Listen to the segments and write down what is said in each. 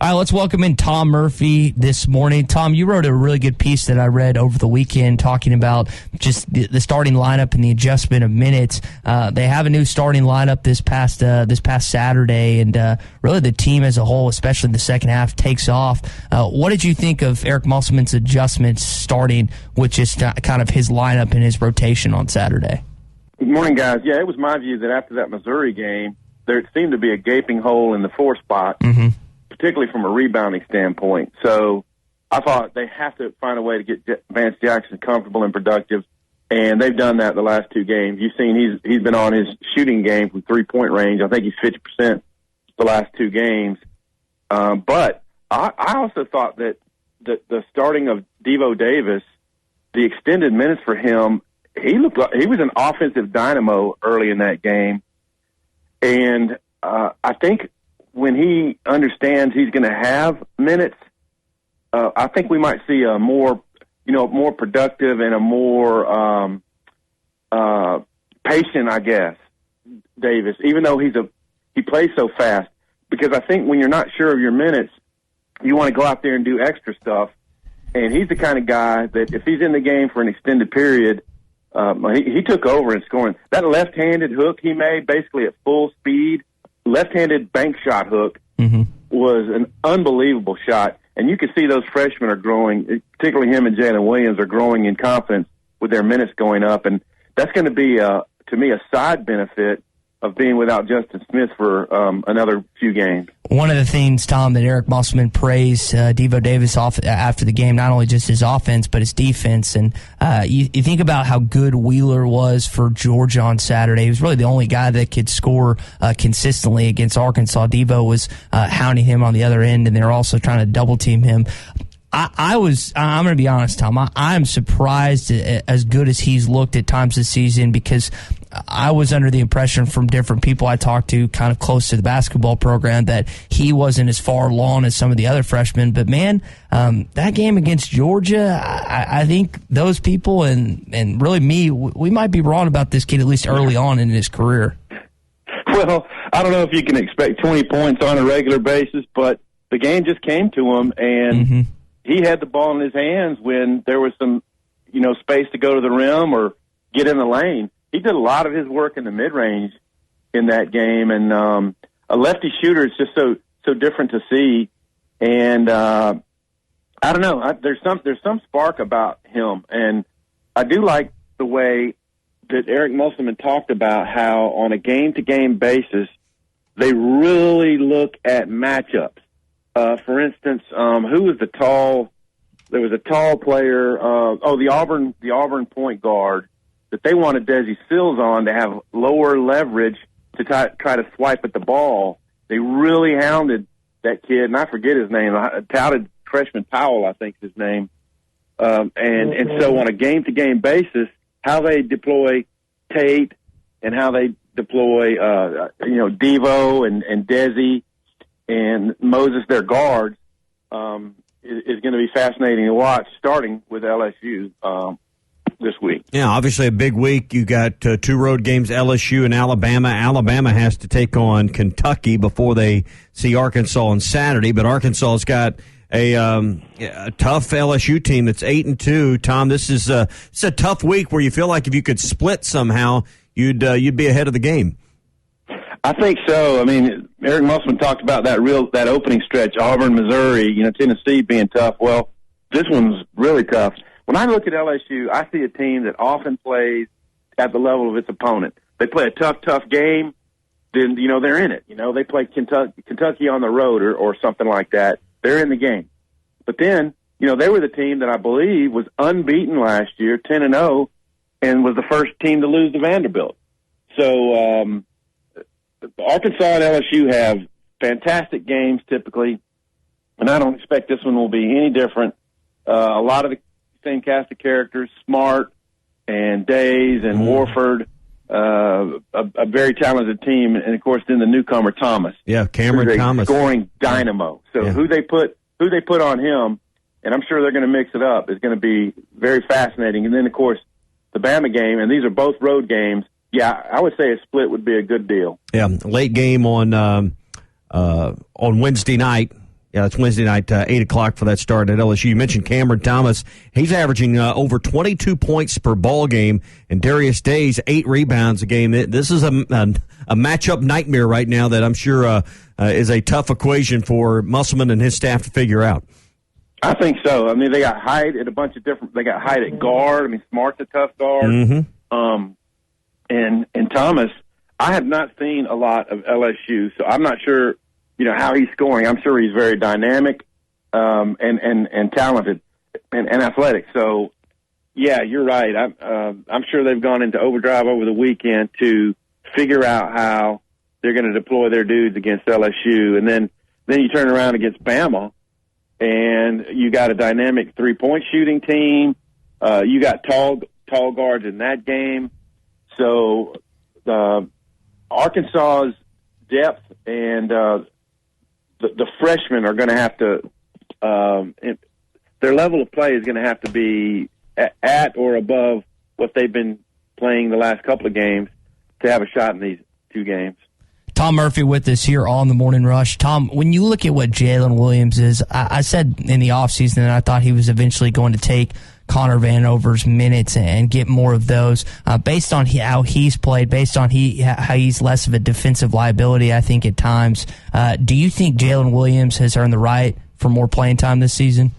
All right, let's welcome in Tom Murphy this morning. Tom, you wrote a really good piece that I read over the weekend talking about just the starting lineup and the adjustment of minutes. They have a new starting lineup this past Saturday, and really the team as a whole, especially in the second half, takes off. What did you think of Eric Musselman's adjustments starting with just kind of his lineup and his rotation on Saturday? Good morning, guys. Yeah, it was my view that after that Missouri game, there seemed to be a gaping hole in the 4 spot. Mm-hmm. Particularly from a rebounding standpoint. So I thought they have to find a way to get Vance Jackson comfortable and productive, and they've done that the last 2 games. You've seen he's been on his shooting game from 3-point range. I think he's 50% the last 2 games. But I also thought that the starting of Devo Davis, the extended minutes for him, he looked like he was an offensive dynamo early in that game. And I think when he understands he's going to have minutes, I think we might see a more productive and a more patient, I guess, Davis, even though he plays so fast. Because I think when you're not sure of your minutes, you want to go out there and do extra stuff. And he's the kind of guy that if he's in the game for an extended period, he took over in scoring. That left-handed hook he made basically at full speed, left-handed bank shot hook, was an unbelievable shot. And you can see those freshmen are growing, particularly him and Jalen Williams are growing in confidence with their minutes going up. And that's going to be, to me, a side benefit of being without Justin Smith for another few games. One of the things, Tom, that Eric Musselman praised Devo Davis off after the game, not only just his offense, but his defense. And you think about how good Wheeler was for Georgia on Saturday. He was really the only guy that could score consistently against Arkansas. Devo was hounding him on the other end, and they're also trying to double-team him. I'm going to be honest, Tom. I'm surprised as good as he's looked at times this season, because I was under the impression from different people I talked to kind of close to the basketball program that he wasn't as far along as some of the other freshmen. But, man, that game against Georgia, I think those people and really me, we might be wrong about this kid at least early on in his career. Well, I don't know if you can expect 20 points on a regular basis, but the game just came to him, and he had the ball in his hands when there was some, space to go to the rim or get in the lane. He did a lot of his work in the mid-range in that game, and a lefty shooter is just so different to see. And I don't know, there's some spark about him, and I do like the way that Eric Musselman talked about how on a game-to-game basis they really look at matchups. For instance, who was there was a tall player, the Auburn point guard that they wanted Desi Sills on to have lower leverage to try to swipe at the ball. They really hounded that kid, and I forget his name, touted freshman Powell, I think is his name. And so on a game-to-game basis, how they deploy Tate and how they deploy, Devo and Desi and Moses, their guards, is going to be fascinating to watch, starting with LSU this week. Yeah, obviously a big week. You got 2 road games, LSU and Alabama. Alabama has to take on Kentucky before they see Arkansas on Saturday, but Arkansas has got a tough LSU team that's 8-2. Tom, this is it's a tough week where you feel like if you could split somehow, you'd be ahead of the game. I think so. I mean, Eric Musselman talked about that opening stretch, Auburn, Missouri, Tennessee being tough. Well, this one's really tough. When I look at LSU, I see a team that often plays at the level of its opponent. They play a tough game, then, they're in it. They play Kentucky on the road or something like that. They're in the game. But then, they were the team that I believe was unbeaten last year, 10-0, and was the first team to lose to Vanderbilt. So, Arkansas and LSU have fantastic games typically, and I don't expect this one will be any different. A lot of the same cast of characters, Smart and Days and Warford, a very talented team, and of course then the newcomer Thomas. Yeah, Cameron Thomas, scoring dynamo. So who they put on him, and I'm sure they're going to mix it up, is going to be very fascinating. And then of course the Bama game, and these are both road games. Yeah, I would say a split would be a good deal. Yeah, late game on Wednesday night. Yeah, that's Wednesday night, 8 o'clock for that start at LSU. You mentioned Cameron Thomas. He's averaging over 22 points per ball game, and Darius Day's 8 rebounds a game. This is a matchup nightmare right now that I'm sure is a tough equation for Musselman and his staff to figure out. I think so. I mean, they got height at a bunch of different – they got height at guard. I mean, Smart's a tough guard. Mm-hmm. And Thomas, I have not seen a lot of LSU, so I'm not sure – how he's scoring. I'm sure he's very dynamic and talented and athletic. So, yeah, you're right. I'm sure they've gone into overdrive over the weekend to figure out how they're going to deploy their dudes against LSU. And then you turn around against Bama, and you got a dynamic three-point shooting team. You got tall guards in that game. So Arkansas's depth and the freshmen are going to have to their level of play is going to have to be at or above what they've been playing the last couple of games to have a shot in these 2 games. Tom Murphy with us here on the Morning Rush. Tom, when you look at what Jalen Williams is, I said in the offseason that I thought he was eventually going to take Connor Vanover's minutes and get more of those. Based on how he's played, based on how he's less of a defensive liability, I think, at times. Do you think Jalen Williams has earned the right for more playing time this season?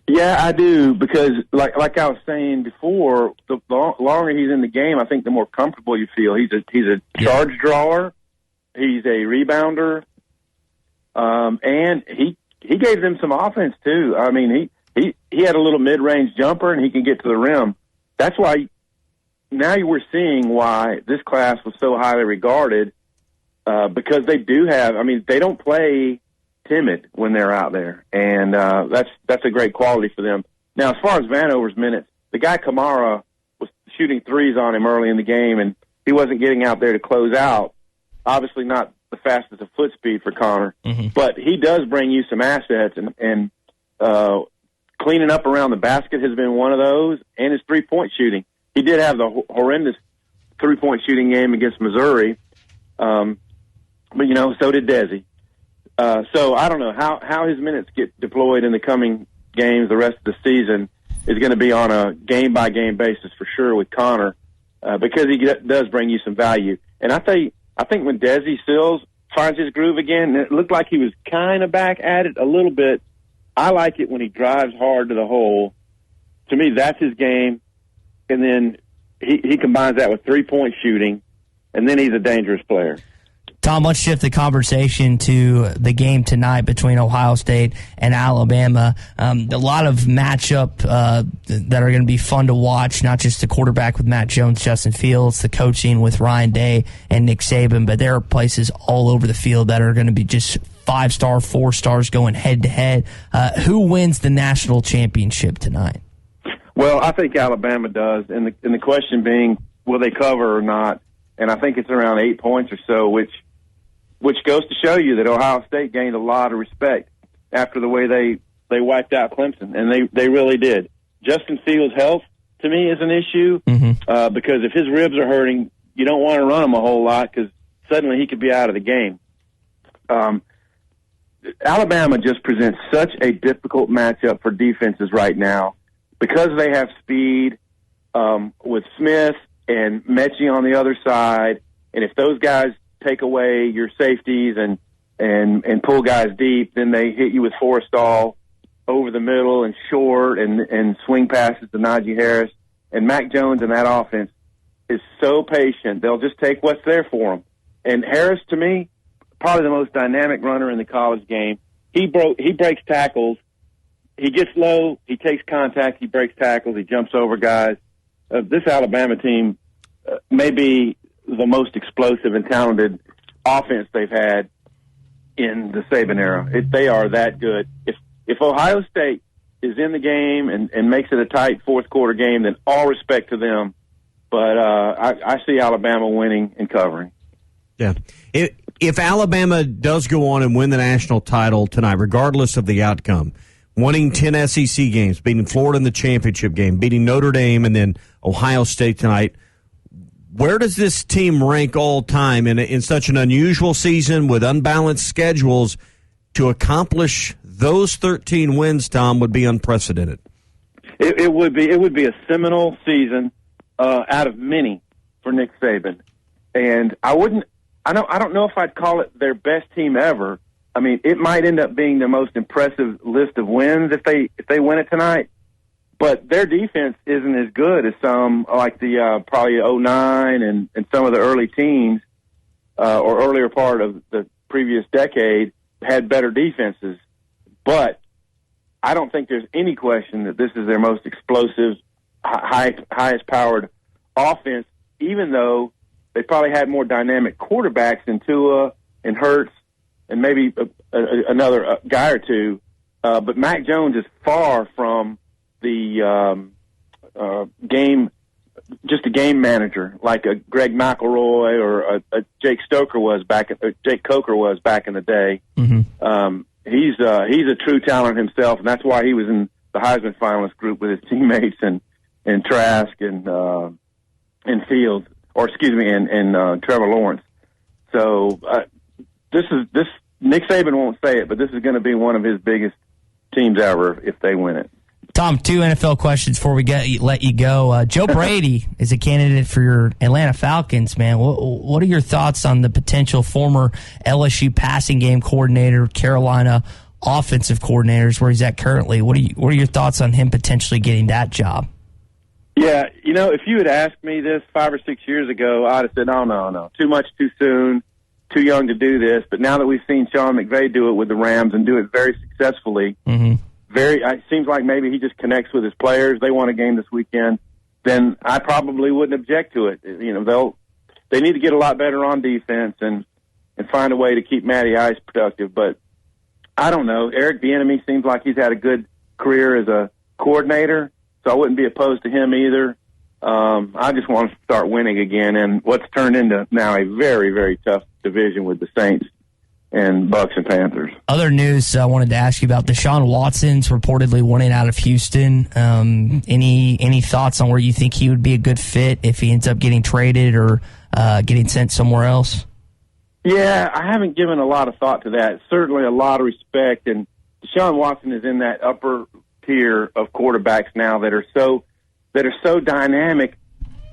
Yeah, I do, because like I was saying before, the longer he's in the game, I think the more comfortable you feel. He's a charge drawer, he's a rebounder, and he gave them some offense too. I mean, he had a little mid-range jumper, and he can get to the rim. That's why now we're seeing why this class was so highly regarded, because they do have. I mean, they don't play timid when they're out there, and that's a great quality for them. Now, as far as Vanover's minutes, the guy Kamara was shooting threes on him early in the game, and he wasn't getting out there to close out. Obviously not the fastest of foot speed for Connor, but he does bring you some assets, and cleaning up around the basket has been one of those, and his three-point shooting. He did have the horrendous three-point shooting game against Missouri, but, so did Desi. So I don't know how his minutes get deployed in the coming games. The rest of the season is going to be on a game-by-game basis for sure with Connor, because he does bring you some value. And I think when Desi Sills finds his groove again, it looked like he was kind of back at it a little bit. I like it when he drives hard to the hole. To me, that's his game. And then he combines that with three-point shooting, and then he's a dangerous player. Tom, let's shift the conversation to the game tonight between Ohio State and Alabama. A lot of matchup that are going to be fun to watch, not just the quarterback with Matt Jones, Justin Fields, the coaching with Ryan Day and Nick Saban, but there are places all over the field that are going to be just 5-star, 4-stars going head-to-head. Who wins the national championship tonight? Well, I think Alabama does, and the question being, will they cover or not? And I think it's around 8 points or so, which goes to show you that Ohio State gained a lot of respect after the way they wiped out Clemson, and they really did. Justin Fields' health, to me, is an issue, because if his ribs are hurting, you don't want to run him a whole lot because suddenly he could be out of the game. Alabama just presents such a difficult matchup for defenses right now because they have speed with Smith and Mechie on the other side, and if those guys take away your safeties and pull guys deep, then they hit you with Forrestall over the middle and short and swing passes to Najee Harris. And Mac Jones in that offense is so patient. They'll just take what's there for him. And Harris, to me, probably the most dynamic runner in the college game. He breaks tackles. He gets low. He takes contact. He breaks tackles. He jumps over guys. This Alabama team may be the most explosive and talented offense they've had in the Saban era. They are that good. If Ohio State is in the game and makes it a tight fourth quarter game, then all respect to them. But I see Alabama winning and covering. Yeah. If Alabama does go on and win the national title tonight, regardless of the outcome, winning 10 SEC games, beating Florida in the championship game, beating Notre Dame, and then Ohio State tonight, where does this team rank all time in such an unusual season with unbalanced schedules? to accomplish those 13 wins, Tom, would be unprecedented. It would be. It would be a seminal season out of many for Nick Saban, and I don't know if I'd call it their best team ever. I mean, it might end up being the most impressive list of wins if they win it tonight. But their defense isn't as good as some like the probably 09 and some of the early teams or earlier part of the previous decade had better defenses. But I don't think there's any question that this is their most explosive, highest powered offense, even though they probably had more dynamic quarterbacks than Tua and Hurts and maybe another guy or two. But Mac Jones is far from the just a game manager like a Greg McElroy or a Jake Coker was back in the day. Mm-hmm. He's a true talent himself, and that's why he was in the Heisman finalist group with his teammates and Trask and Fields, and Trevor Lawrence. So this Nick Saban won't say it, but this is going to be one of his biggest teams ever if they win it. Tom, 2 NFL questions before we let you go. Joe Brady is a candidate for your Atlanta Falcons, man. What are your thoughts on the potential former LSU passing game coordinator, Carolina offensive coordinators, where he's at currently? What are your thoughts on him potentially getting that job? Yeah, if you had asked me this 5 or 6 years ago, I'd have said, no, too much too soon, too young to do this. But now that we've seen Sean McVay do it with the Rams and do it very successfully, it seems like maybe he just connects with his players. They won a game this weekend. Then I probably wouldn't object to it. They need to get a lot better on defense and find a way to keep Matty Ice productive. But I don't know. Eric Bieniemy seems like he's had a good career as a coordinator, so I wouldn't be opposed to him either. I just want to start winning again, and what's turned into now a very, very tough division with the Saints and Bucks and Panthers. Other news I wanted to ask you about: the Shaun Watson's reportedly wanting out of Houston. Any thoughts on where you think he would be a good fit if he ends up getting traded or getting sent somewhere else? Yeah, I haven't given a lot of thought to that. Certainly a lot of respect, and Shaun Watson is in that upper tier of quarterbacks now that are so dynamic.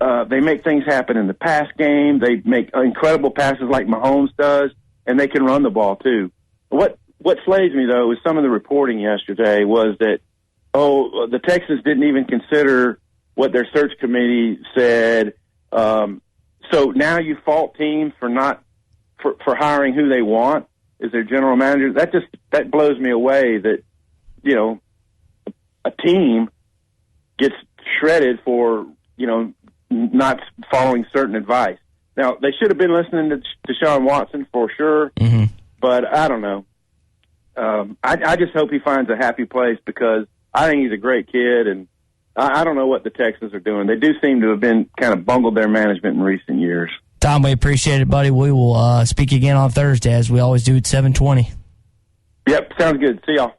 They make things happen in the pass game. They make incredible passes like Mahomes does. And they can run the ball, too. What slays me, though, is some of the reporting yesterday was that, the Texans didn't even consider what their search committee said. So now you fault teams for hiring who they want as their general manager. That blows me away that, a team gets shredded for, not following certain advice. Now, they should have been listening to Shaun Watson for sure, but I don't know. I just hope he finds a happy place because I think he's a great kid, and I don't know what the Texans are doing. They do seem to have been kind of bungled their management in recent years. Tom, we appreciate it, buddy. We will speak again on Thursday, as we always do at 7:20. Yep, sounds good. See y'all.